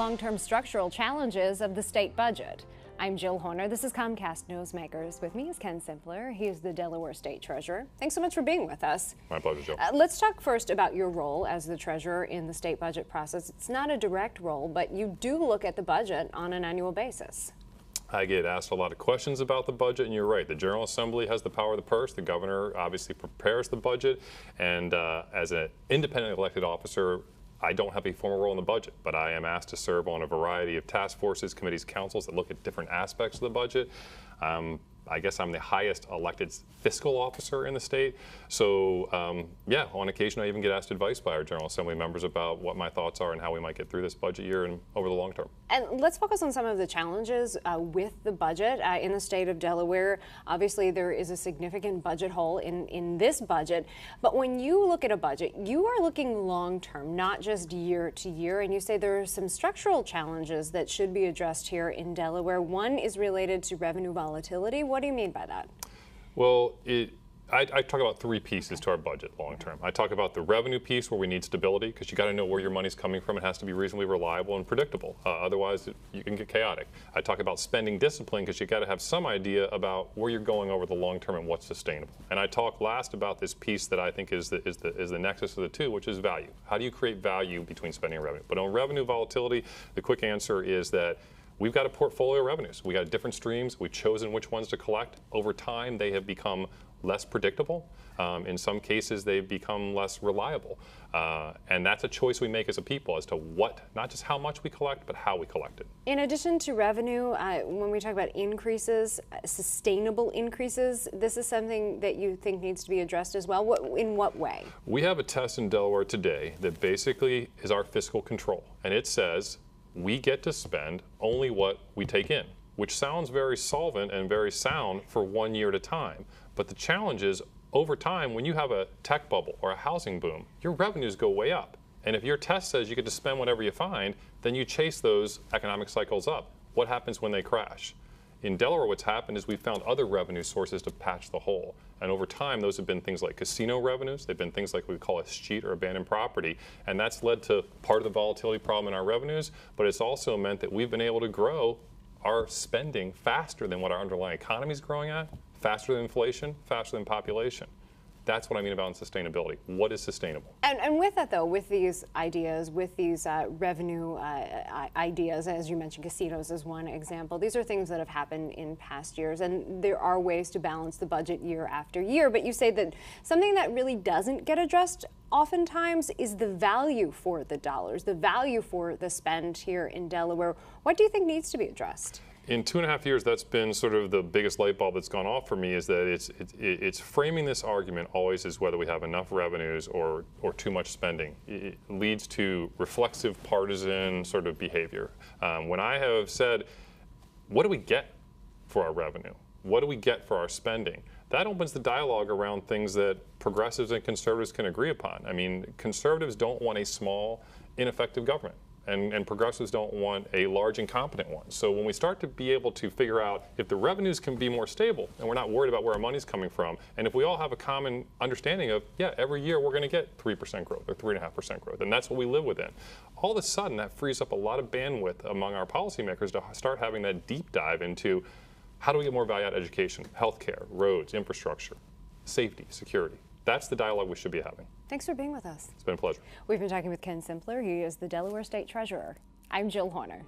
long-term structural challenges of the state budget. I'm Jill Horner. This is Comcast Newsmakers. With me is Ken Simpler. He is the Delaware State Treasurer. Thanks so much for being with us. My pleasure, Jill. Let's talk first about your role as the treasurer in the state budget process. It's not a direct role, but you do look at the budget on an annual basis. I get asked a lot of questions about the budget, and you're right. The General Assembly has the power of the purse. The governor obviously prepares the budget, and as an independent elected officer, I don't have a formal role in the budget, but I am asked to serve on a variety of task forces, committees, councils that look at different aspects of the budget. I guess I'm the highest elected fiscal officer in the state. So yeah, on occasion I even get asked advice by our General Assembly members about what my thoughts are and how we might get through this budget year and over the long term. And let's focus on some of the challenges with the budget in the state of Delaware. Obviously there is a significant budget hole in this budget, but when you look at a budget, you are looking long term, not just year to year, and you say there are some structural challenges that should be addressed here in Delaware. One is related to revenue volatility. What do you mean by that? Well, I talk about three pieces to our budget long term. I talk about the revenue piece where we need stability because you got to know where your money's coming from. It has to be reasonably reliable and predictable. Otherwise, you can get chaotic. I talk about spending discipline because you got to have some idea about where you're going over the long term and what's sustainable. And I talk last about this piece that I think is the nexus of the two, which is value. How do you create value between spending and revenue? But on revenue volatility, the quick answer is that we've got a portfolio of revenues. We got different streams. We've chosen which ones to collect. Over time, they have become less predictable. In some cases, they've become less reliable. And that's a choice we make as a people as to what, not just how much we collect, but how we collect it. In addition to revenue, when we talk about increases, sustainable increases, this is something that you think needs to be addressed as well. In what way? We have a test in Delaware today that basically is our fiscal control. And it says we get to spend only what we take in, which sounds very solvent and very sound for 1 year at a time. But the challenge is, over time, when you have a tech bubble or a housing boom, your revenues go way up. And if your test says you get to spend whatever you find, then you chase those economic cycles up. What happens when they crash? In Delaware, what's happened is we've found other revenue sources to patch the hole. And over time, those have been things like casino revenues. They've been things like we call escheat or abandoned property. And that's led to part of the volatility problem in our revenues. But it's also meant that we've been able to grow our spending faster than what our underlying economy is growing at, faster than inflation, faster than population. That's what I mean about sustainability. What is sustainable? And with that, though, with these ideas, with these revenue ideas, as you mentioned, casinos is one example. These are things that have happened in past years, and there are ways to balance the budget year after year. But you say that something that really doesn't get addressed oftentimes is the value for the dollars, the value for the spend here in Delaware. What do you think needs to be addressed? In 2.5 years, that's been sort of the biggest light bulb that's gone off for me, is that it's framing this argument always as whether we have enough revenues or too much spending. It leads to reflexive partisan sort of behavior. When I have said, what do we get for our revenue? What do we get for our spending? That opens the dialogue around things that progressives and conservatives can agree upon. I mean, conservatives don't want a small, ineffective government. And progressives don't want a large, incompetent one. So when we start to be able to figure out if the revenues can be more stable and we're not worried about where our money's coming from, and if we all have a common understanding of, yeah, every year we're going to get 3% growth or 3.5% growth, and that's what we live within, all of a sudden that frees up a lot of bandwidth among our policymakers to start having that deep dive into how do we get more value out of education, healthcare, roads, infrastructure, safety, security. That's the dialogue we should be having. Thanks for being with us. It's been a pleasure. We've been talking with Ken Simpler. He is the Delaware State Treasurer. I'm Jill Horner.